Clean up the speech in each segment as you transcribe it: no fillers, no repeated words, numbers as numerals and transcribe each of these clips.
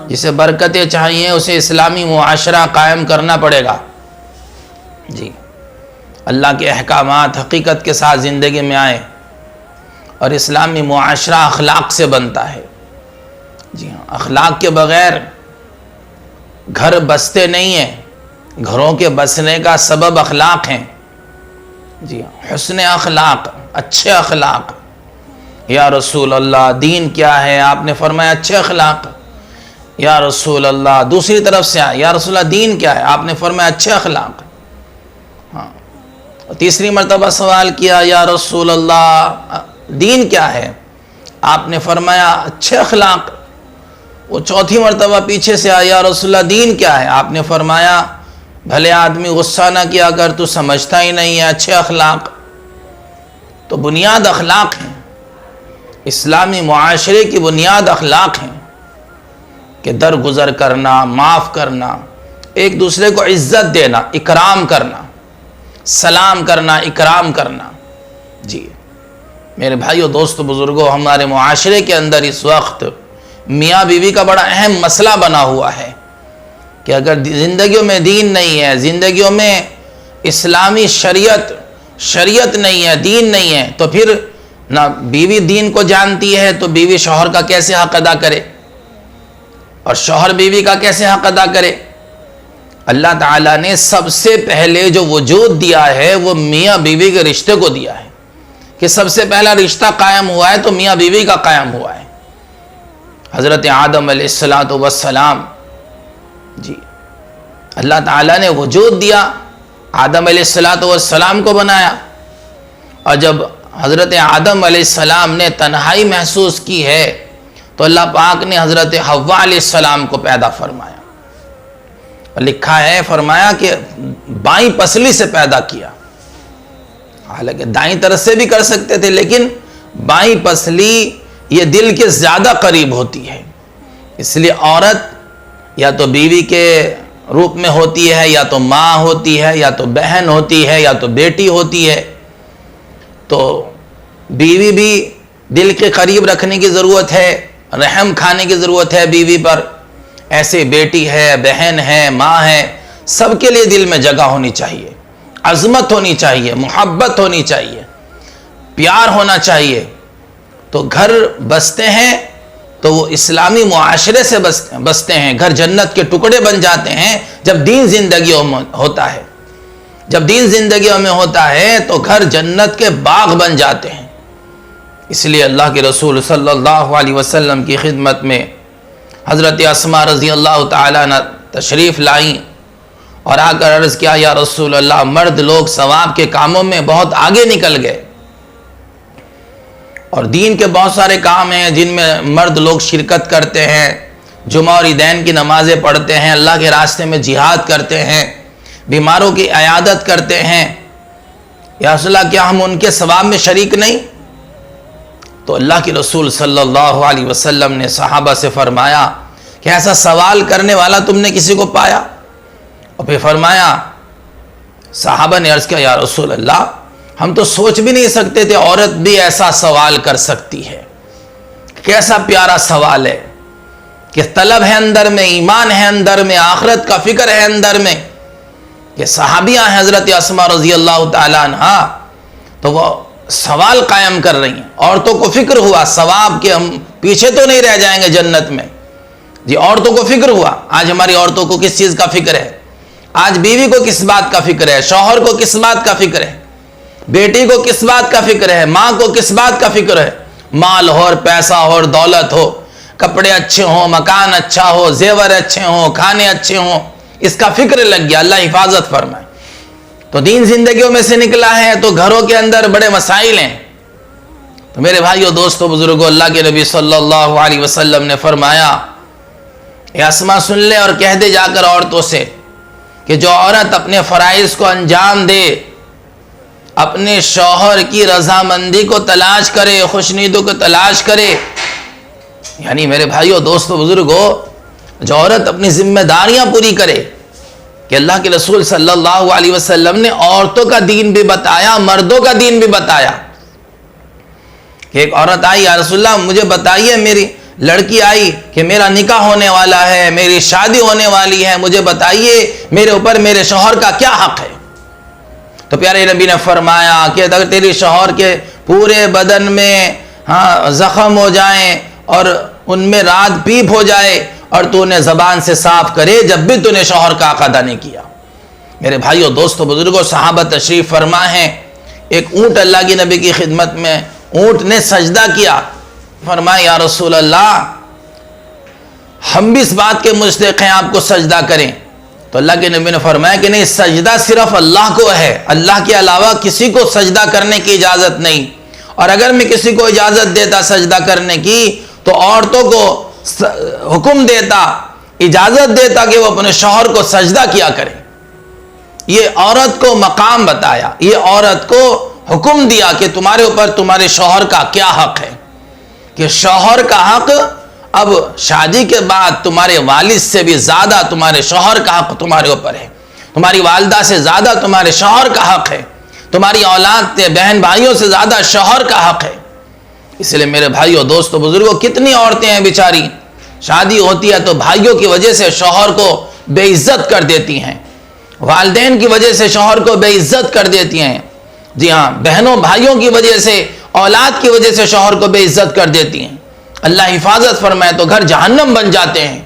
جسے برکتیں چاہیے اسے اسلامی معاشرہ قائم کرنا پڑے گا. جی، اللہ کے احکامات حقیقت کے ساتھ زندگی میں آئیں، اور اسلامی معاشرہ اخلاق سے بنتا ہے. جی ہاں، اخلاق کے بغیر گھر بستے نہیں ہیں. گھروں کے بسنے کا سبب اخلاق ہیں. جی ہاں، حسن اخلاق، اچھے اخلاق. یا رسول اللہ دین کیا ہے؟ آپ نے فرمایا اچھے اخلاق. یا رسول اللہ دوسری طرف سے آئے، یا رسول اللہ دین کیا ہے؟ آپ نے فرمایا اچھے اخلاق. ہاں، تیسری مرتبہ سوال کیا، یا رسول اللہ دین کیا ہے؟ آپ نے فرمایا اچھے اخلاق. وہ چوتھی مرتبہ پیچھے سے آیا، یا رسول اللہ دین کیا ہے؟ آپ نے فرمایا بھلے آدمی غصہ نہ کیا کر، تو سمجھتا ہی نہیں ہے، اچھے اخلاق. تو بنیاد اخلاق ہیں. اسلامی معاشرے کی بنیاد اخلاق ہیں کہ درگزر کرنا، معاف کرنا، ایک دوسرے کو عزت دینا، اکرام کرنا، سلام کرنا، اکرام کرنا. جی میرے بھائیو، دوستو، بزرگوں، ہمارے معاشرے کے اندر اس وقت میاں بیوی کا بڑا اہم مسئلہ بنا ہوا ہے کہ اگر زندگیوں میں دین نہیں ہے، زندگیوں میں اسلامی شریعت نہیں ہے، دین نہیں ہے، تو پھر نہ بیوی دین کو جانتی ہے تو بیوی شوہر کا کیسے حق ادا کرے، اور شوہر بیوی کا کیسے حق ادا کرے؟ اللہ تعالیٰ نے سب سے پہلے جو وجود دیا ہے وہ میاں بیوی کے رشتے کو دیا ہے، کہ سب سے پہلا رشتہ قائم ہوا ہے تو میاں بیوی کا قائم ہوا ہے. حضرت آدم علیہ السلام، جی اللہ تعالیٰ نے وجود دیا، آدم علیہ السلام کو بنایا، اور جب حضرت آدم علیہ السلام نے تنہائی محسوس کی ہے تو اللہ پاک نے حضرت حوا علیہ السلام کو پیدا فرمایا. لکھا ہے، فرمایا کہ بائیں پسلی سے پیدا کیا. حالانکہ دائیں طرف سے بھی کر سکتے تھے، لیکن بائیں پسلی یہ دل کے زیادہ قریب ہوتی ہے، اس لیے عورت یا تو بیوی کے روپ میں ہوتی ہے، یا تو ماں ہوتی ہے، یا تو بہن ہوتی ہے، یا تو بیٹی ہوتی ہے. تو بیوی بھی دل کے قریب رکھنے کی ضرورت ہے، رحم کھانے کی ضرورت ہے بیوی پر. ایسے بیٹی ہے، بہن ہے، ماں ہے، سب کے لیے دل میں جگہ ہونی چاہیے، عظمت ہونی چاہیے، محبت ہونی چاہیے، پیار ہونا چاہیے. تو گھر بستے ہیں تو وہ اسلامی معاشرے سے بستے ہیں. گھر جنت کے ٹکڑے بن جاتے ہیں جب دین زندگیوں میں ہوتا ہے. جب دین زندگیوں میں ہوتا ہے تو گھر جنت کے باغ بن جاتے ہیں. اس لیے اللہ کے رسول صلی اللہ علیہ وسلم کی خدمت میں حضرت اسماء رضی اللہ تعالیٰ عنہ تشریف لائیں اور آ کر عرض کیا، یا رسول اللہ مرد لوگ ثواب کے کاموں میں بہت آگے نکل گئے، اور دین کے بہت سارے کام ہیں جن میں مرد لوگ شرکت کرتے ہیں. جمعہ اور عیدین کی نمازیں پڑھتے ہیں، اللہ کے راستے میں جہاد کرتے ہیں، بیماروں کی عیادت کرتے ہیں. یا رسول اللہ کیا ہم ان کے ثواب میں شریک نہیں؟ تو اللہ کے رسول صلی اللہ علیہ وسلم نے صحابہ سے فرمایا کہ ایسا سوال کرنے والا تم نے کسی کو پایا؟ اور پھر فرمایا، صحابہ نے عرض کیا، یا رسول اللہ ہم تو سوچ بھی نہیں سکتے تھے عورت بھی ایسا سوال کر سکتی ہے. کیسا پیارا سوال ہے کہ طلب ہے اندر میں، ایمان ہے اندر میں، آخرت کا فکر ہے اندر میں. یہ صحابیاں ہیں حضرت اسماء رضی اللہ تعالیٰ عنہ، تو وہ سوال قائم کر رہی ہیں. عورتوں کو فکر ہوا ثواب کے، ہم پیچھے تو نہیں رہ جائیں گے جنت میں. جی عورتوں کو فکر ہوا. آج ہماری عورتوں کو کس چیز کا فکر ہے؟ آج بیوی کو کس بات کا فکر ہے؟ شوہر کو کس بات کا فکر ہے؟ بیٹی کو کس بات کا فکر ہے؟ ماں کو کس بات کا فکر ہے؟ مال ہو اور پیسہ ہو اور دولت ہو، کپڑے اچھے ہوں، مکان اچھا ہو، زیور اچھے ہوں، کھانے اچھے ہوں، اس کا فکر لگ گیا. اللہ حفاظت فرمائے. تو دین زندگیوں میں سے نکلا ہے تو گھروں کے اندر بڑے مسائل ہیں. تو میرے بھائیو، دوستو، بزرگوں، اللہ کے نبی صلی اللہ علیہ وسلم نے فرمایا، اے اسماء سن لے اور کہہ دے جا کر عورتوں سے کہ جو عورت اپنے فرائض کو انجام دے، اپنے شوہر کی رضامندی کو تلاش کرے، خوشنودی کو تلاش کرے. یعنی میرے بھائیو، دوستو، بزرگوں، جو عورت اپنی ذمہ داریاں پوری کرے، کہ اللہ کے رسول صلی اللہ علیہ وسلم نے عورتوں کا دین بھی بتایا، مردوں کا دین بھی بتایا. کہ ایک عورت آئی، یا رسول اللہ مجھے بتائیے، میری لڑکی آئی کہ میرا نکاح ہونے والا ہے، میری شادی ہونے والی ہے، مجھے بتائیے میرے اوپر میرے شوہر کا کیا حق ہے. تو پیارے نبی نے فرمایا کہ اگر تیری شوہر کے پورے بدن میں زخم ہو جائیں اور ان میں رات پیپ ہو جائے اور تو انہیں زبان سے صاف کرے جب بھی تو نے شوہر کا حق ادا نہیں کیا. میرے بھائیوں، دوستو، بزرگوں، صحابہ تشریف فرما ہیں. ایک اونٹ اللہ کی نبی کی خدمت میں، اونٹ نے سجدہ کیا. فرمایا یا رسول اللہ ہم بھی اس بات کے مستحق ہیں آپ کو سجدہ کریں. تو اللہ کے نبی نے فرمایا کہ نہیں، سجدہ صرف اللہ کو ہے، اللہ کے علاوہ کسی کو سجدہ کرنے کی اجازت نہیں. اور اگر میں کسی کو اجازت دیتا سجدہ کرنے کی تو عورتوں کو حکم دیتا، اجازت دیتا کہ وہ اپنے شوہر کو سجدہ کیا کرے. یہ عورت کو مقام بتایا، یہ عورت کو حکم دیا کہ تمہارے اوپر تمہارے شوہر کا کیا حق ہے. کہ شوہر کا حق اب شادی کے بعد تمہارے والد سے بھی زیادہ تمہارے شوہر کا حق تمہارے اوپر ہے، تمہاری والدہ سے زیادہ تمہارے شوہر کا حق ہے، تمہاری اولاد بہن بھائیوں سے زیادہ شوہر کا حق ہے. اس لیے میرے بھائیوں، دوستو، بزرگوں، کتنی عورتیں ہیں بیچاری، شادی ہوتی ہے تو بھائیوں کی وجہ سے شوہر کو بے عزت کر دیتی ہیں، والدین کی وجہ سے شوہر کو بے عزت کر دیتی ہیں. جی ہاں، بہنوں بھائیوں کی وجہ سے، اولاد کی وجہ سے شوہر کو بے عزت کر دیتی ہیں. اللہ حفاظت فرمائے تو گھر جہنم بن جاتے ہیں.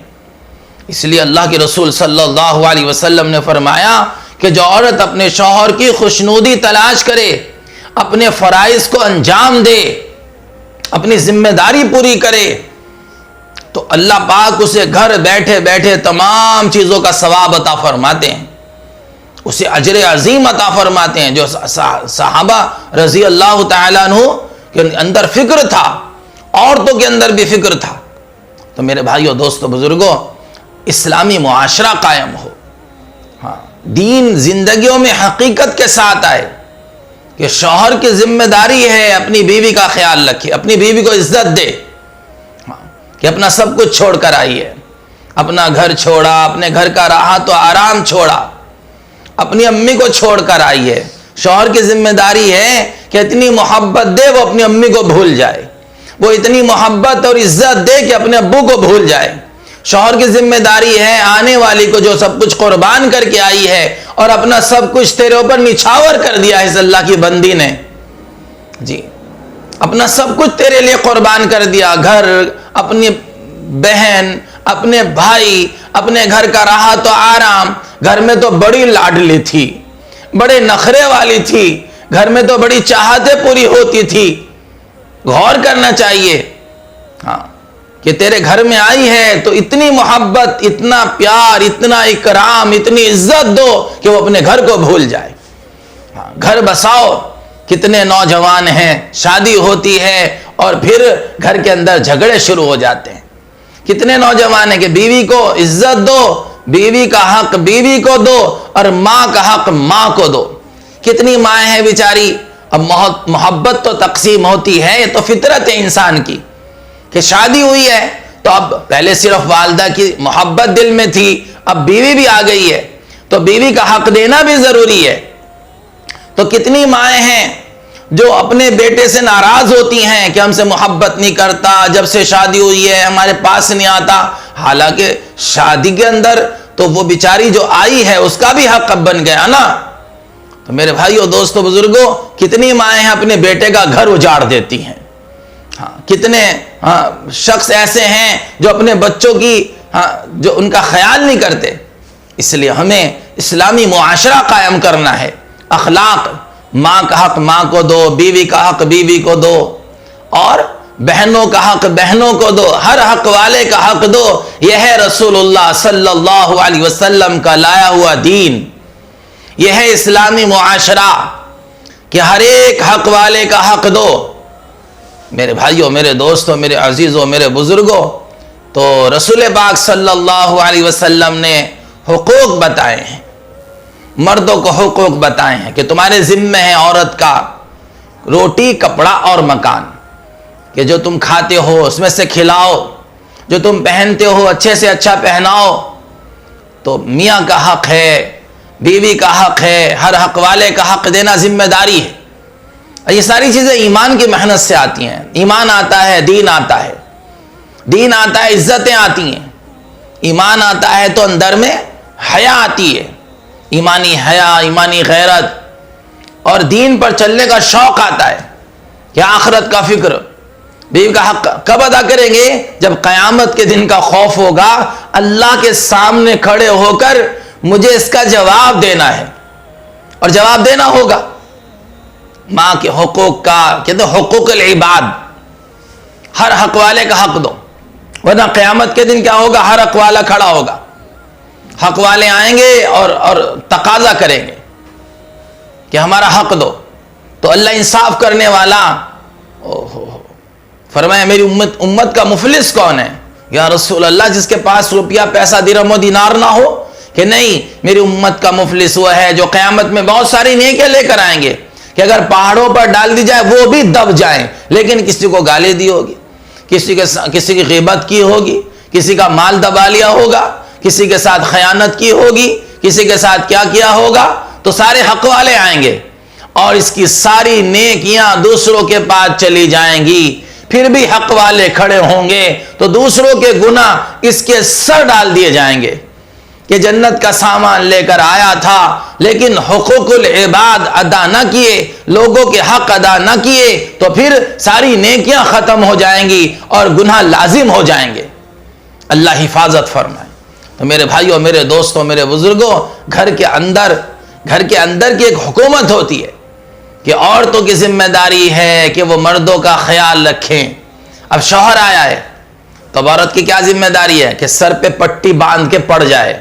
اس لیے اللہ کے رسول صلی اللہ علیہ وسلم نے فرمایا کہ جو عورت اپنے شوہر کی خوشنودی تلاش کرے، اپنے فرائض کو انجام دے، اپنی ذمہ داری پوری کرے، تو اللہ پاک اسے گھر بیٹھے بیٹھے تمام چیزوں کا ثواب عطا فرماتے ہیں، اسے اجر عظیم عطا فرماتے ہیں. جو صحابہ رضی اللہ تعالیٰ عنہ کے اندر فکر تھا، عورتوں کے اندر بھی فکر تھا. تو میرے بھائیوں، دوستو، بزرگوں، اسلامی معاشرہ قائم ہو، دین زندگیوں میں حقیقت کے ساتھ آئے کہ شوہر کی ذمہ داری ہے اپنی بیوی کا خیال رکھے، اپنی بیوی کو عزت دے، کہ اپنا سب کچھ چھوڑ کر آئی ہے، اپنا گھر چھوڑا، اپنے گھر کا راحت و آرام چھوڑا، اپنی امی کو چھوڑ کر آئی ہے. شوہر کی ذمہ داری ہے کہ اتنی محبت دے وہ اپنی امی کو بھول جائے، وہ اتنی محبت اور عزت دے کہ اپنے ابو کو بھول جائے. شوہر کی ذمہ داری ہے آنے والی کو جو سب کچھ قربان کر کے آئی ہے اور اپنا سب کچھ تیرے اوپر نچھاور کر دیا ہے اس اللہ کی بندی نے، جی اپنا سب کچھ تیرے لیے قربان کر دیا، گھر، اپنی بہن، اپنے بھائی، اپنے گھر کا راحت و آرام. گھر میں تو بڑی لاڈلی تھی، بڑے نخرے والی تھی، گھر میں تو بڑی چاہتیں پوری ہوتی تھی. غور کرنا چاہیے کہ تیرے گھر میں آئی ہے تو اتنی محبت، اتنا پیار، اتنا اکرام، اتنی عزت دو کہ وہ اپنے گھر کو بھول جائے. گھر بساؤ. کتنے نوجوان ہیں، شادی ہوتی ہے اور پھر گھر کے اندر جھگڑے شروع ہو جاتے ہیں. کتنے نوجوان ہیں کہ بیوی کو عزت دو، بیوی کا حق بیوی کو دو اور ماں کا حق ماں کو دو. کتنی مائیں ہیں بیچاری. اب محبت تو تقسیم ہوتی ہے، یہ تو فطرت ہے انسان کی کہ شادی ہوئی ہے تو اب پہلے صرف والدہ کی محبت دل میں تھی، اب بیوی بھی آ گئی ہے تو بیوی کا حق دینا بھی ضروری ہے. تو کتنی مائیں ہیں جو اپنے بیٹے سے ناراض ہوتی ہیں کہ ہم سے محبت نہیں کرتا، جب سے شادی ہوئی ہے ہمارے پاس نہیں آتا. حالانکہ شادی کے اندر تو وہ بیچاری جو آئی ہے اس کا بھی حق اب بن گیا نا. تو میرے بھائیوں، دوستو، بزرگوں، کتنی مائیں ہیں اپنے بیٹے کا گھر اجاڑ دیتی ہیں. کتنے شخص ایسے ہیں جو اپنے بچوں کی جو ان کا خیال نہیں کرتے. اس لیے ہمیں اسلامی معاشرہ قائم کرنا ہے. اخلاق، ماں کا حق ماں کو دو، بیوی کا حق بیوی کو دو، اور بہنوں کا حق بہنوں کو دو، ہر حق والے کا حق دو. یہ ہے رسول اللہ صلی اللہ علیہ وسلم کا لایا ہوا دین. یہ ہے اسلامی معاشرہ کہ ہر ایک حق والے کا حق دو. میرے بھائیوں، میرے دوستوں، میرے عزیزوں، میرے بزرگوں، تو رسول پاک صلی اللہ علیہ وسلم نے حقوق بتائے ہیں، مردوں کو حقوق بتائے ہیں کہ تمہارے ذمہ ہے عورت کا روٹی، کپڑا اور مکان، کہ جو تم کھاتے ہو اس میں سے کھلاؤ، جو تم پہنتے ہو اچھے سے اچھا پہناؤ. تو میاں کا حق ہے، بیوی کا حق ہے، ہر حق والے کا حق دینا ذمہ داری ہے. یہ ساری چیزیں ایمان کی محنت سے آتی ہیں. ایمان آتا ہے، دین آتا ہے، دین آتا ہے، عزتیں آتی ہیں. ایمان آتا ہے تو اندر میں حیا آتی ہے، ایمانی حیا، ایمانی غیرت، اور دین پر چلنے کا شوق آتا ہے کہ آخرت کا فکر. بیوی کا حق کب ادا کریں گے؟ جب قیامت کے دن کا خوف ہوگا، اللہ کے سامنے کھڑے ہو کر مجھے اس کا جواب دینا ہے، اور جواب دینا ہوگا. ماں کے حقوق کا کہتے ہیں حقوق العباد، ہر حق والے کا حق دو، ورنہ قیامت کے دن کیا ہوگا؟ ہر حق والا کھڑا ہوگا، حق والے آئیں گے اور تقاضا کریں گے کہ ہمارا حق دو. تو اللہ انصاف کرنے والا فرمایا میری امت کا مفلس کون ہے؟ یا رسول اللہ جس کے پاس روپیہ پیسہ درہم و دینار نہ ہو. کہ نہیں، میری امت کا مفلس وہ ہے جو قیامت میں بہت ساری نیکیاں لے کر آئیں گے کہ اگر پہاڑوں پر ڈال دی جائے وہ بھی دب جائیں، لیکن کسی کو گالی دی ہوگی، کسی کی غیبت کی ہوگی، کسی کا مال دبا لیا ہوگا، کسی کے ساتھ خیانت کی ہوگی، کسی کے ساتھ کیا ہوگا، تو سارے حق والے آئیں گے اور اس کی ساری نیکیاں دوسروں کے پاس چلی جائیں گی. پھر بھی حق والے کھڑے ہوں گے تو دوسروں کے گناہ اس کے سر ڈال دیے جائیں گے کہ جنت کا سامان لے کر آیا تھا لیکن حقوق العباد ادا نہ کیے، لوگوں کے حق ادا نہ کیے، تو پھر ساری نیکیاں ختم ہو جائیں گی اور گناہ لازم ہو جائیں گے. اللہ حفاظت فرمائے. تو میرے بھائیوں، میرے دوستوں، میرے بزرگوں، گھر کے اندر کی ایک حکومت ہوتی ہے کہ عورتوں کی ذمہ داری ہے کہ وہ مردوں کا خیال رکھیں. اب شوہر آیا ہے تو عورت کی کیا ذمہ داری ہے کہ سر پہ پٹی باندھ کے پڑ جائے.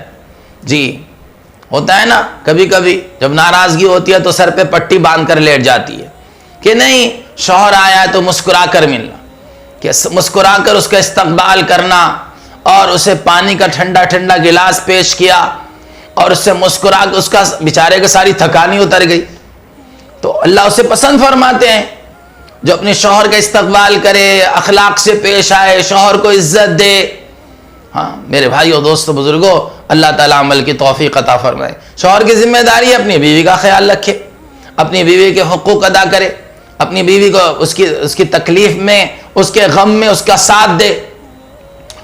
جی ہوتا ہے نا، کبھی کبھی جب ناراضگی ہوتی ہے تو سر پہ پٹی باندھ کر لیٹ جاتی ہے. کہ نہیں، شوہر آیا ہے تو مسکرا کر ملنا، کہ مسکرا کر اس کا استقبال کرنا، اور اسے پانی کا ٹھنڈا ٹھنڈا گلاس پیش کیا اور اس سے مسکرا کے اس کا بیچارے کی ساری تھکانی اتر گئی. تو اللہ اسے پسند فرماتے ہیں جو اپنے شوہر کا استقبال کرے، اخلاق سے پیش آئے، شوہر کو عزت دے. ہاں میرے بھائیوں، دوستوں، بزرگوں، اللہ تعالیٰ عمل کی توفیق عطا فرمائے. شوہر کی ذمہ داری ہے اپنی بیوی کا خیال رکھے، اپنی بیوی کے حقوق ادا کرے، اپنی بیوی کو اس کی تکلیف میں، اس کے غم میں اس کا ساتھ دے.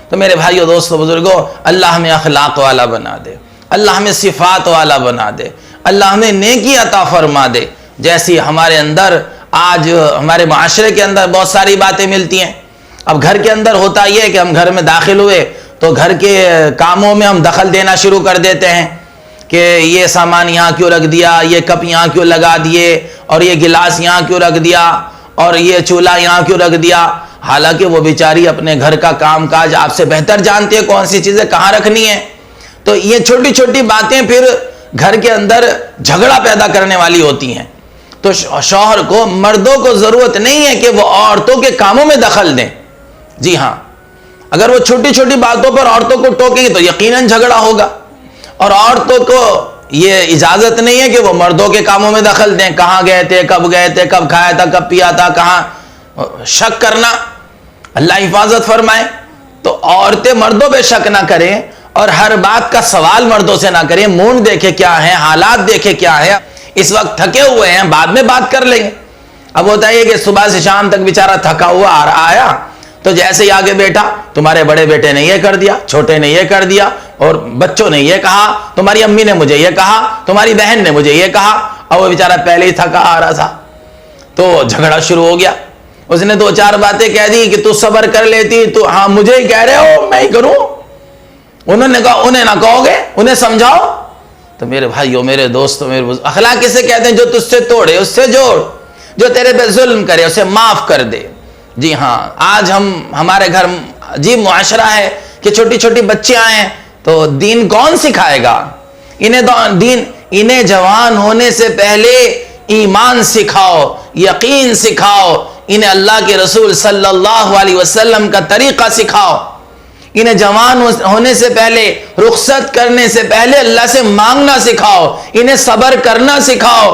تو میرے بھائیوں، دوستوں، بزرگوں، اللہ ہمیں اخلاق والا بنا دے، اللہ ہمیں صفات والا بنا دے، اللہ ہمیں نیکی عطا فرما دے. جیسی ہمارے اندر آج ہمارے معاشرے کے اندر بہت ساری باتیں ملتی ہیں. اب گھر کے اندر ہوتا یہ ہے کہ ہم گھر میں داخل ہوئے تو گھر کے کاموں میں ہم دخل دینا شروع کر دیتے ہیں کہ یہ سامان یہاں کیوں رکھ دیا، یہ کپ یہاں کیوں لگا دیے، اور یہ گلاس یہاں کیوں رکھ دیا، اور یہ چولہا یہاں کیوں رکھ دیا. حالانکہ وہ بیچاری اپنے گھر کا کام کاج آپ سے بہتر جانتی ہے کون سی چیزیں کہاں رکھنی ہے. تو یہ چھوٹی چھوٹی باتیں پھر گھر کے اندر جھگڑا پیدا کرنے والی ہوتی ہیں. تو شوہر کو، مردوں کو ضرورت نہیں ہے کہ وہ عورتوں کے کاموں میں دخل دیں. جی ہاں، اگر وہ چھوٹی چھوٹی باتوں پر عورتوں کو ٹوکیں گے تو یقیناً جھگڑا ہوگا. اور عورتوں کو یہ اجازت نہیں ہے کہ وہ مردوں کے کاموں میں دخل دیں. کہاں گئے تھے، کب کھایا تھا، کب پیا تھا، کہاں، شک کرنا. اللہ حفاظت فرمائے. تو عورتیں مردوں پہ شک نہ کریں اور ہر بات کا سوال مردوں سے نہ کریں. مونڈ دیکھے کیا ہے، حالات دیکھے کیا ہے، اس وقت تھکے ہوئے ہیں، بعد میں بات کر لیں گے. اب ہوتا ہے کہ صبح سے شام تک بیچارہ تھکا ہوا آیا تو جیسے ہی آگے بیٹھا، تمہارے بڑے بیٹے نے یہ کر دیا، چھوٹے نے یہ کر دیا، اور بچوں نے یہ کہا، تمہاری امی نے مجھے یہ کہا، تمہاری بہن نے مجھے یہ کہا، اور وہ بیچارہ پہلے ہی تھکا آ رہا تھا. تو جھگڑا شروع ہو گیا. اس نے دو چار باتیں کہہ دی کہ تو صبر کر لیتی، تو ہاں مجھے ہی کہہ رہے ہو، میں ہی کروں. انہوں نے کہا انہیں نہ کہو گے، انہیں سمجھاؤ. تو میرے بھائیوں، میرے دوستوں، میرے اخلاق کسے کہتے ہیں؟ جو تجھ سے توڑے اس سے جوڑ، جو تیرے پہ ظلم کرے اسے معاف کر دے. جی ہاں، آج ہمارے گھر عجیب معاشرہ ہے کہ چھوٹی چھوٹی بچیاں ہیں تو دین کون سکھائے گا انہیں جوان ہونے سے پہلے ایمان سکھاؤ، یقین سکھاؤ، انہیں اللہ کے رسول صلی اللہ علیہ وسلم کا طریقہ سکھاؤ. انہیں جوان ہونے سے پہلے، رخصت کرنے سے پہلے اللہ سے مانگنا سکھاؤ. انہیں صبر کرنا سکھاؤ،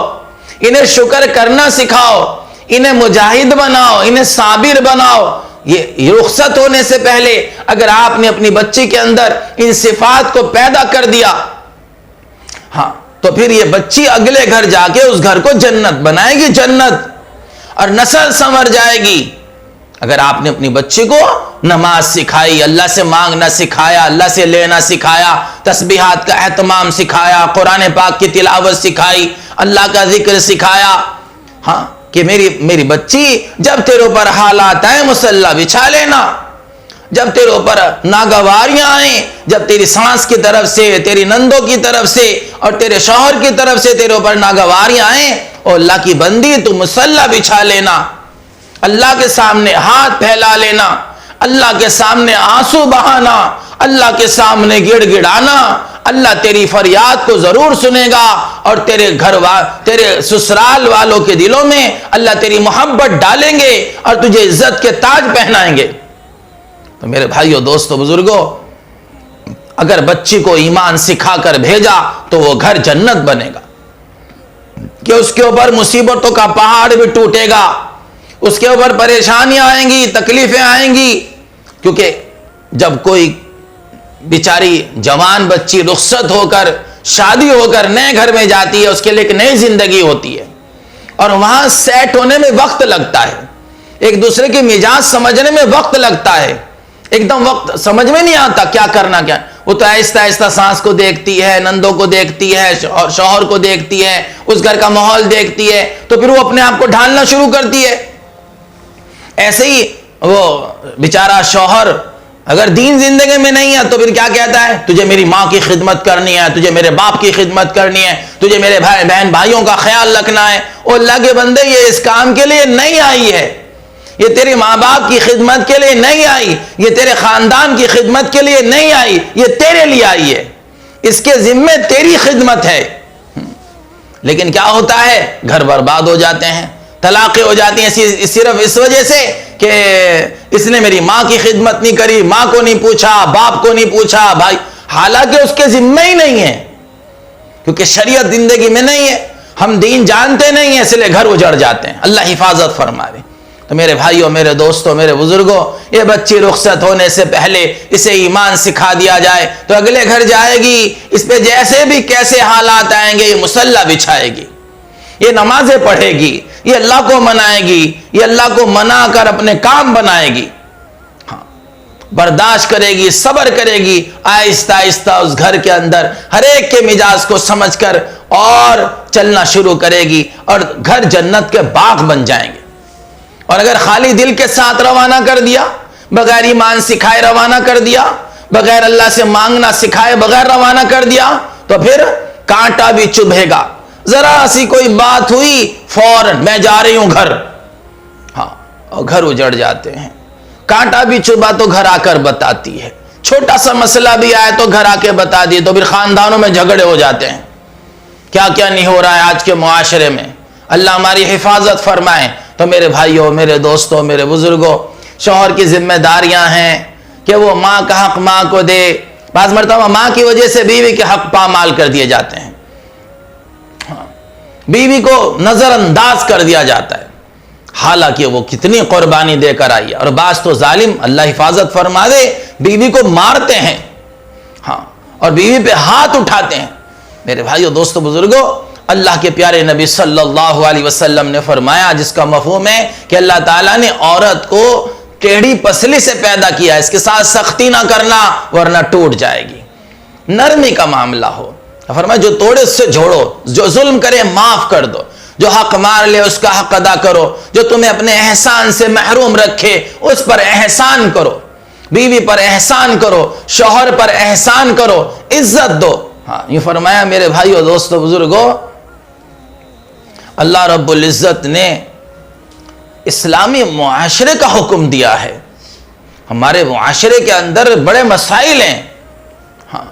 انہیں شکر کرنا سکھاؤ، انہیں مجاہد بناؤ، انہیں صابر بناؤ. یہ رخصت ہونے سے پہلے اگر آپ نے اپنی بچی کے اندر ان صفات کو پیدا کر دیا، ہاں، تو پھر یہ بچی اگلے گھر جا کے اس گھر کو جنت بنائے گی، جنت، اور نسل سنور جائے گی۔ اگر آپ نے اپنی بچی کو نماز سکھائی، اللہ سے مانگنا سکھایا، اللہ سے لینا سکھایا، تسبیحات کا اہتمام سکھایا، قرآن پاک کی تلاوت سکھائی، اللہ کا ذکر سکھایا، ہاں، کہ میری بچی جب تیرے اوپر حالات آئیں مصلی بچھا لینا، جب تیرے اوپر ناگواریاں آئیں، جب تیری سانس کی طرف سے، تیری نندوں کی طرف سے اور تیرے شوہر کی طرف سے تیرے اوپر ناگواریاں آئیں، اور اللہ کی بندی تو مصلی بچھا لینا، اللہ کے سامنے ہاتھ پھیلا لینا، اللہ کے سامنے آنسو بہانا، اللہ کے سامنے گڑ گڑانا، اللہ تیری فریاد کو ضرور سنے گا، اور تیرے سسرال والوں کے دلوں میں اللہ تیری محبت ڈالیں گے اور تجھے عزت کے تاج پہنائیں گے۔ تو میرے بھائیو، دوستو، بزرگو، اگر بچی کو ایمان سکھا کر بھیجا تو وہ گھر جنت بنے گا، کہ اس کے اوپر مصیبتوں کا پہاڑ بھی ٹوٹے گا، اس کے اوپر پریشانیاں آئیں گی، تکلیفیں آئیں گی، کیونکہ جب کوئی بیچاری جوان بچی رخصت ہو کر، شادی ہو کر نئے گھر میں جاتی ہے، اس کے لیے ایک نئی زندگی ہوتی ہے، اور وہاں سیٹ ہونے میں وقت لگتا ہے، ایک دوسرے کی مزاج سمجھنے میں وقت لگتا ہے، ایک دم وقت سمجھ میں نہیں آتا کیا کرنا کیا۔ وہ تو آہستہ آہستہ ساس کو دیکھتی ہے، نندوں کو دیکھتی ہے، اور شوہر کو دیکھتی ہے، اس گھر کا ماحول دیکھتی ہے، تو پھر وہ اپنے آپ کو ڈھالنا شروع کرتی ہے۔ ایسے ہی وہ بیچارہ شوہر اگر دین زندگی میں نہیں ہے تو پھر کیا کہتا ہے؟ تجھے میری ماں کی خدمت کرنی ہے، تجھے میرے باپ کی خدمت کرنی ہے، تجھے میرے بہن بھائیوں کا خیال رکھنا ہے۔ او اللہ کے بندے، یہ اس کام کے لیے نہیں آئی ہے، یہ تیرے ماں باپ کی خدمت کے لیے نہیں آئی، یہ تیرے خاندان کی خدمت کے لیے نہیں آئی، یہ تیرے لیے آئی ہے، اس کے ذمے تیری خدمت ہے۔ لیکن کیا ہوتا ہے؟ گھر برباد ہو جاتے ہیں، طلاقیں ہو جاتی ہیں، صرف اس وجہ سے کہ اس نے میری ماں کی خدمت نہیں کری، ماں کو نہیں پوچھا، باپ کو نہیں پوچھا، بھائی، حالانکہ اس کے ذمہ ہی نہیں ہے، کیونکہ شریعت زندگی میں نہیں ہے، ہم دین جانتے نہیں ہیں، اس لیے گھر اجڑ جاتے ہیں۔ اللہ حفاظت فرمائے۔ تو میرے بھائیوں، میرے دوستوں، میرے بزرگوں، یہ بچی رخصت ہونے سے پہلے اسے ایمان سکھا دیا جائے تو اگلے گھر جائے گی، اس پہ جیسے بھی کیسے حالات آئیں گے یہ مصلی بچھائے گی، یہ نمازیں پڑھے گی، یہ اللہ کو منائے گی، یہ اللہ کو منا کر اپنے کام بنائے گی، ہاں، برداشت کرے گی، صبر کرے گی، آہستہ آہستہ اس گھر کے اندر ہر ایک کے مزاج کو سمجھ کر اور چلنا شروع کرے گی، اور گھر جنت کے باغ بن جائیں گے۔ اور اگر خالی دل کے ساتھ روانہ کر دیا، بغیر ایمان سکھائے روانہ کر دیا، بغیر اللہ سے مانگنا سکھائے بغیر روانہ کر دیا، تو پھر کانٹا بھی چبھے گا، ذرا سی کوئی بات ہوئی فوراً میں جا رہی ہوں گھر، ہاں، اور گھر اجڑ جاتے ہیں۔ کانٹا بھی چبھا تو گھر آ کر بتاتی ہے، چھوٹا سا مسئلہ بھی آئے تو گھر آ کے بتا دی، تو پھر خاندانوں میں جھگڑے ہو جاتے ہیں۔ کیا کیا نہیں ہو رہا ہے آج کے معاشرے میں، اللہ ہماری حفاظت فرمائے۔ تو میرے بھائیوں، میرے دوستوں، میرے بزرگوں، شوہر کی ذمہ داریاں ہیں کہ وہ ماں کا حق ماں کو دے۔ بعض مرتبہ ماں کی وجہ سے بیوی کے حق پامال کر دیے جاتے ہیں، بیوی کو نظر انداز کر دیا جاتا ہے، حالانکہ وہ کتنی قربانی دے کر آئی ہے۔ اور بعض تو ظالم، اللہ حفاظت فرما دے، بیوی کو مارتے ہیں، ہاں، اور بیوی پہ ہاتھ اٹھاتے ہیں۔ میرے بھائیوں، دوستوں، بزرگوں، اللہ کے پیارے نبی صلی اللہ علیہ وسلم نے فرمایا، جس کا مفہوم ہے کہ اللہ تعالیٰ نے عورت کو ٹیڑھی پسلی سے پیدا کیا، اس کے ساتھ سختی نہ کرنا ورنہ ٹوٹ جائے گی، نرمی کا معاملہ ہو۔ فرمایا جو توڑے اس سے جوڑو، جو ظلم کرے معاف کر دو، جو حق مار لے اس کا حق ادا کرو، جو تمہیں اپنے احسان سے محروم رکھے اس پر احسان کرو، بیوی پر احسان کرو، شوہر پر احسان کرو، عزت دو۔ ہاں، یہ فرمایا میرے بھائیو، دوستو، بزرگوں، اللہ رب العزت نے اسلامی معاشرے کا حکم دیا ہے۔ ہمارے معاشرے کے اندر بڑے مسائل ہیں، ہاں،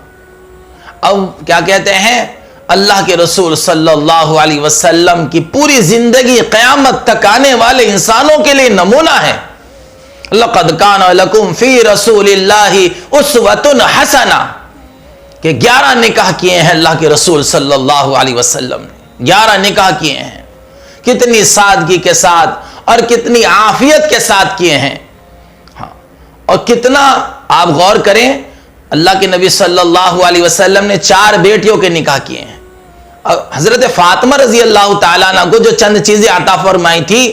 اب کیا کہتے ہیں، اللہ کے رسول صلی اللہ علیہ وسلم کی پوری زندگی قیامت تک آنے والے انسانوں کے لیے نمونہ ہے۔ لَقَدْ كَانَ لَكُمْ فِي رَسُولِ اللَّهِ أُسْوَةٌ حَسَنَةٌ کہ 11 نکاح کیے ہیں اللہ کے رسول صلی اللہ علیہ وسلم نے، 11 نکاح کیے ہیں، کتنی سادگی کے ساتھ اور کتنی عافیت کے ساتھ کیے ہیں، اور کتنا آپ غور کریں، اللہ کے نبی صلی اللہ علیہ وسلم نے 4 بیٹیوں کے نکاح کیے ہیں. حضرت فاطمہ رضی اللہ تعالیٰ عنہ کو جو چند چیزیں عطا فرمائی تھی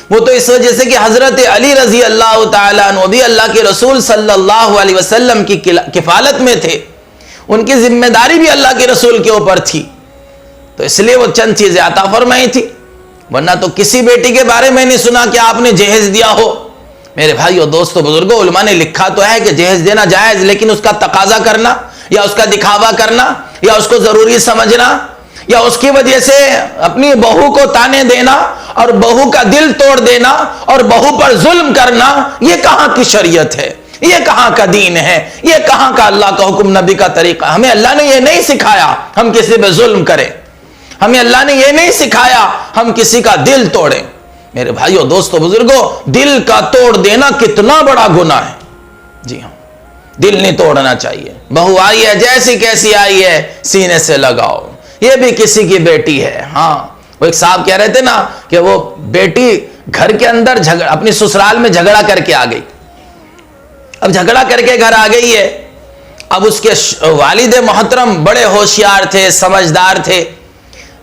وہ تو اس وجہ سے کہ حضرت علی رضی اللہ تعالیٰ عنہ بھی اللہ کے رسول صلی اللہ علیہ وسلم کی کفالت میں تھے، ان کی ذمہ داری بھی اللہ کے رسول کے اوپر تھی، تو اس لیے وہ چند چیزیں عطا فرمائی تھی. ورنہ تو کسی بیٹی کے بارے میں نہیں سنا کہ آپ نے جہیز دیا ہو. میرے بھائیو دوستو بزرگوں، علماء نے لکھا تو ہے کہ جہیز دینا جائز، لیکن اس کا تقاضا کرنا یا اس کا دکھاوا کرنا یا اس کو ضروری سمجھنا یا اس کی وجہ سے اپنی بہو کو تانے دینا اور بہو کا دل توڑ دینا اور بہو پر ظلم کرنا، یہ کہاں کی شریعت ہے؟ یہ کہاں کا دین ہے؟ یہ کہاں کا اللہ کا حکم، نبی کا طریقہ؟ ہمیں اللہ نے یہ نہیں سکھایا ہم کسی پہ ظلم کریں، ہمیں اللہ نے یہ نہیں سکھایا ہم کسی کا دل توڑیں. میرے بھائیو دوستو بزرگوں، دل کا توڑ دینا کتنا بڑا گناہ ہے. جی ہاں، دل نہیں توڑنا چاہیے. بہو آئی ہے جیسی کیسی آئی ہے سینے سے لگاؤ، یہ بھی کسی کی بیٹی ہے. ہاں، وہ ایک صاحب کہہ رہے تھے نا کہ وہ بیٹی گھر کے اندر اپنی سسرال میں جھگڑا کر کے آ گئی. اب جھگڑا کر کے گھر آ گئی ہے. اب اس کے والد محترم بڑے ہوشیار تھے، سمجھدار تھے،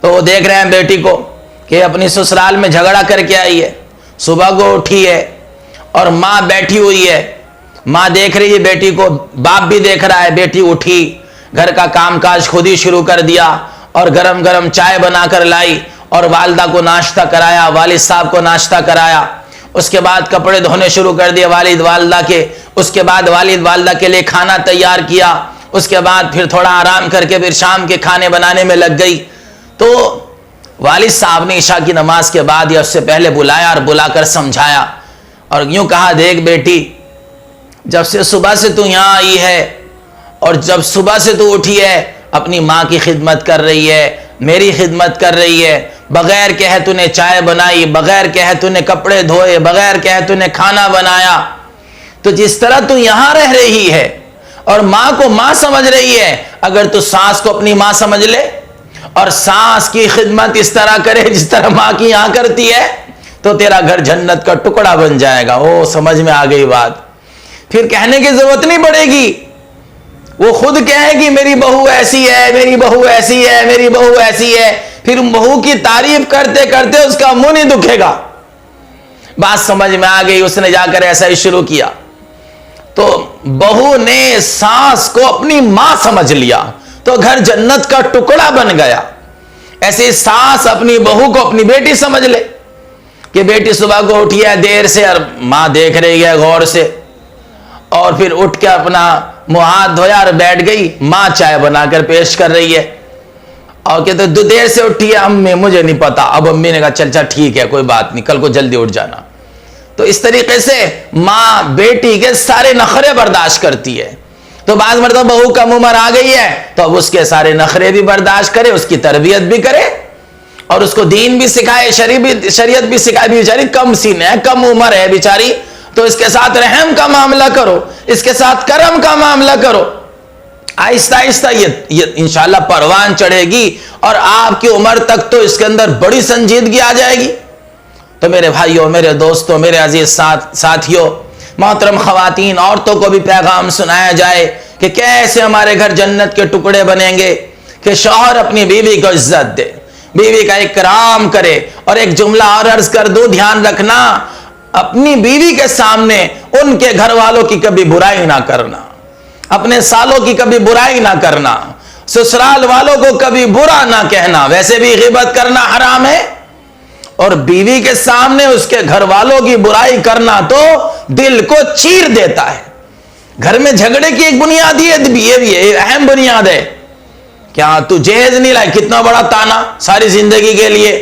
تو وہ دیکھ رہے ہیں بیٹی کو کہ اپنی سسرال میں جھگڑا کر کے آئی ہے. صبح کو اٹھی ہے اور ماں بیٹھی ہوئی ہے، ماں دیکھ رہی ہے بیٹی کو، باپ بھی دیکھ رہا ہے. بیٹی اٹھی، گھر کا کام کاج خود ہی شروع کر دیا اور گرم گرم چائے بنا کر لائی اور والدہ کو ناشتہ کرایا، والد صاحب کو ناشتہ کرایا. اس کے بعد کپڑے دھونے شروع کر دیے والد والدہ کے. اس کے بعد والد والدہ کے لیے کھانا تیار کیا. اس کے بعد پھر تھوڑا آرام کر کے پھر شام کے کھانے بنانے میں لگ گئی. تو والد صاحب نے عشاء کی نماز کے بعد یا اس سے پہلے بلایا اور بلا کر سمجھایا اور یوں کہا، دیکھ بیٹی، جب سے صبح سے تو یہاں آئی ہے اور جب صبح سے تو اٹھی ہے اپنی ماں کی خدمت کر رہی ہے، میری خدمت کر رہی ہے، بغیر کہے تو نے چائے بنائی، بغیر کہے تو نے کپڑے دھوئے، بغیر کہے تو نے کھانا بنایا. تو جس طرح تو یہاں رہ رہی ہے اور ماں کو ماں سمجھ رہی ہے، اگر تو ساس کو اپنی ماں سمجھ لے اور ساس کی خدمت اس طرح کرے جس طرح ماں کی یہاں کرتی ہے، تو تیرا گھر جنت کا ٹکڑا بن جائے گا. او سمجھ میں آ گئی بات. پھر کہنے کی ضرورت نہیں پڑے گی، وہ خود کہے گی میری بہو ایسی ہے، میری بہو ایسی ہے، میری بہو ایسی ہے. پھر بہو کی تعریف کرتے کرتے اس کا منہ نہیں دکھے گا. بات سمجھ میں آ گئی. اس نے جا کر ایسا ہی شروع کیا تو بہو نے ساس کو اپنی ماں سمجھ لیا تو گھر جنت کا ٹکڑا بن گیا. ایسے ساس اپنی بہو کو اپنی بیٹی سمجھ لے کہ بیٹی صبح کو اٹھی ہے دیر سے اور ماں دیکھ رہی ہے غور سے، اور پھر اٹھ کے اپنا منہ ہاتھ دھویا اور بیٹھ گئی. ماں چائے بنا کر پیش کر رہی ہے اور کہتے دیر سے اٹھی ہے امی، مجھے نہیں پتا. اب امی نے کہا چل چل ٹھیک ہے کوئی بات نہیں، کل کو جلدی اٹھ جانا. تو اس طریقے سے ماں بیٹی کے سارے نخرے برداشت کرتی ہے. تو بعض مرتبہ بہو کا عمر آ گئی ہے تو اب اس کے سارے نخرے بھی برداشت کرے، اس کی تربیت بھی کرے اور اس کو دین بھی سکھائے، شریعت بھی سکھائے. بیچاری کم سین ہے، کم عمر ہے بیچاری، تو اس کے ساتھ رحم کا معاملہ کرو، اس کے ساتھ کرم کا معاملہ کرو. آہستہ آہستہ یہ انشاءاللہ پروان چڑھے گی اور آپ کی عمر تک تو اس کے اندر بڑی سنجیدگی آ جائے گی. تو میرے بھائیوں، میرے دوستوں، میرے عزیز ساتھیوں، محترم خواتین، عورتوں کو بھی پیغام سنایا جائے کہ کیسے ہمارے گھر جنت کے ٹکڑے بنیں گے. کہ شوہر اپنی بیوی کو عزت دے، بیوی کا اکرام کرے. اور ایک جملہ اور عرض کر دوں، دھیان رکھنا، اپنی بیوی کے سامنے ان کے گھر والوں کی کبھی برائی نہ کرنا، اپنے سالوں کی کبھی برائی نہ کرنا، سسرال والوں کو کبھی برا نہ کہنا. ویسے بھی غیبت کرنا حرام ہے، اور بیوی کے سامنے اس کے گھر والوں کی برائی کرنا تو دل کو چیر دیتا ہے. گھر میں جھگڑے کی ایک بنیاد یہ بھی ہے، اہم بنیاد ہے. کیا تو جہیز نہیں لائے؟ کتنا بڑا تانا ساری زندگی کے لیے.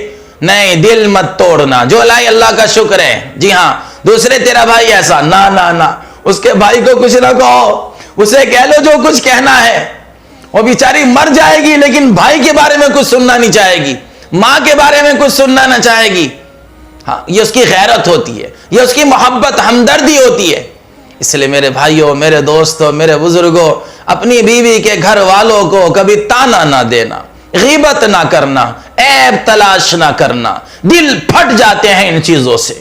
نہیں، دل مت توڑنا، جو لائی اللہ کا شکر ہے. جی ہاں، دوسرے تیرا بھائی ایسا، نہ اس کے بھائی کو کچھ نہ کہو، اسے کہہ لو جو کچھ کہنا ہے. وہ بیچاری مر جائے گی لیکن بھائی کے بارے میں کچھ سننا نہیں چاہے گی، ماں کے بارے میں کچھ سننا نہ چاہے گی. ہاں، یہ اس کی غیرت ہوتی ہے، یہ اس کی محبت، ہمدردی ہوتی ہے. اس لیے میرے بھائیوں، میرے دوستوں، میرے بزرگوں، اپنی بیوی کے گھر والوں کو کبھی تانا نہ دینا، غیبت نہ کرنا، عیب تلاش نہ کرنا. دل پھٹ جاتے ہیں ان چیزوں سے.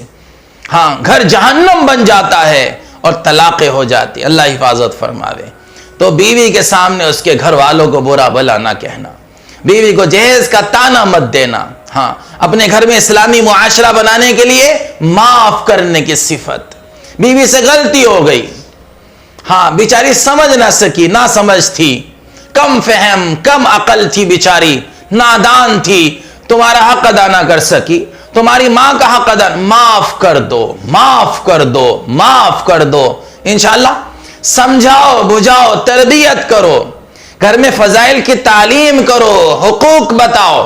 ہاں، گھر جہنم بن جاتا ہے اور طلاقیں ہو جاتی. اللہ حفاظت فرماوے. تو بیوی کے سامنے اس کے گھر والوں کو برا بھلا نہ کہنا, بیوی کو جہیز کا تانا مت دینا. ہاں, اپنے گھر میں اسلامی معاشرہ بنانے کے لیے معاف کرنے کی صفت. بیوی سے غلطی ہو گئی, ہاں بیچاری سمجھ نہ سکی, نہ سمجھ تھی, کم فہم کم عقل تھی, بیچاری نادان تھی, تمہارا حق ادا نہ کر سکی, تمہاری ماں کا حق ادا, معاف کر دو, معاف کر دو, معاف کر دو. انشاءاللہ سمجھاؤ بجھاؤ, تربیت کرو, گھر میں فضائل کی تعلیم کرو, حقوق بتاؤ,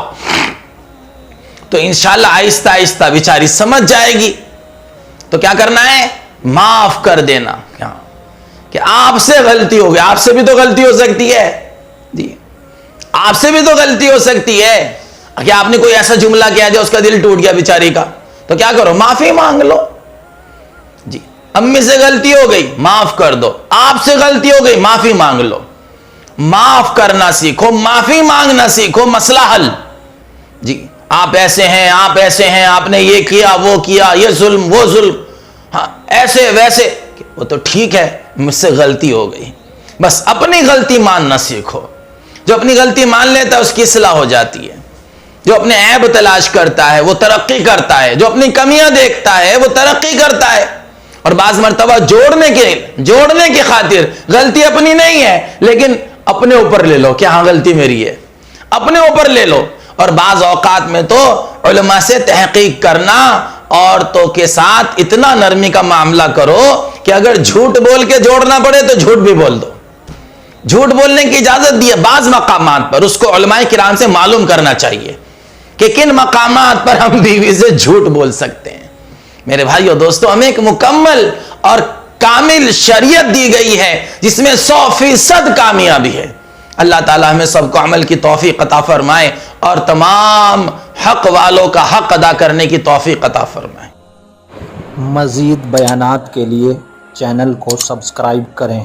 تو انشاءاللہ آہستہ آہستہ بیچاری سمجھ جائے گی. تو کیا کرنا ہے؟ معاف کر دینا. کہ آپ سے غلطی ہو گئی, آپ سے بھی تو غلطی ہو سکتی ہے جی, آپ سے بھی تو غلطی ہو سکتی ہے کہ آپ نے کوئی ایسا جملہ کیا جو اس کا دل ٹوٹ گیا بیچاری کا, تو کیا کرو؟ معافی مانگ لو جی. امی سے غلطی ہو گئی, معاف کر دو. آپ سے غلطی ہو گئی, معافی مانگ لو. معاف کرنا سیکھو, معافی مانگنا سیکھو, مسئلہ حل جی. آپ ایسے ہیں, آپ ایسے ہیں, آپ نے یہ کیا وہ کیا, یہ ظلم وہ ظلم, ہاں ایسے ویسے, وہ تو ٹھیک ہے مجھ سے غلطی ہو گئی. بس اپنی غلطی ماننا سیکھو. جو اپنی غلطی مان لیتا ہے اس کی اصلاح ہو جاتی ہے. جو اپنے عیب تلاش کرتا ہے وہ ترقی کرتا ہے, جو اپنی کمیاں دیکھتا ہے وہ ترقی کرتا ہے. اور بعض مرتبہ جوڑنے کی خاطر غلطی اپنی نہیں ہے لیکن اپنے اوپر لے لو کہ ہاں غلطی میری ہے, اپنے اوپر لے لو. اور بعض اوقات میں تو علماء سے تحقیق کرنا, عورتوں کے ساتھ اتنا نرمی کا معاملہ کرو کہ اگر جھوٹ بول کے جوڑنا پڑے تو جھوٹ بھی بول دو. جھوٹ بولنے کی اجازت دی ہے بعض مقامات پر, اس کو علماء کرام سے معلوم کرنا چاہیے کہ کن مقامات پر ہم بیوی سے جھوٹ بول سکتے ہیں. میرے بھائیو دوستو, ہمیں ایک مکمل اور کامل شریعت دی گئی ہے جس میں 100% کامیابی ہے. اللہ تعالی ہمیں سب کو عمل کی توفیق عطا فرمائے اور تمام حق والوں کا حق ادا کرنے کی توفیق عطا فرمائے. مزید بیانات کے لیے چینل کو سبسکرائب کریں.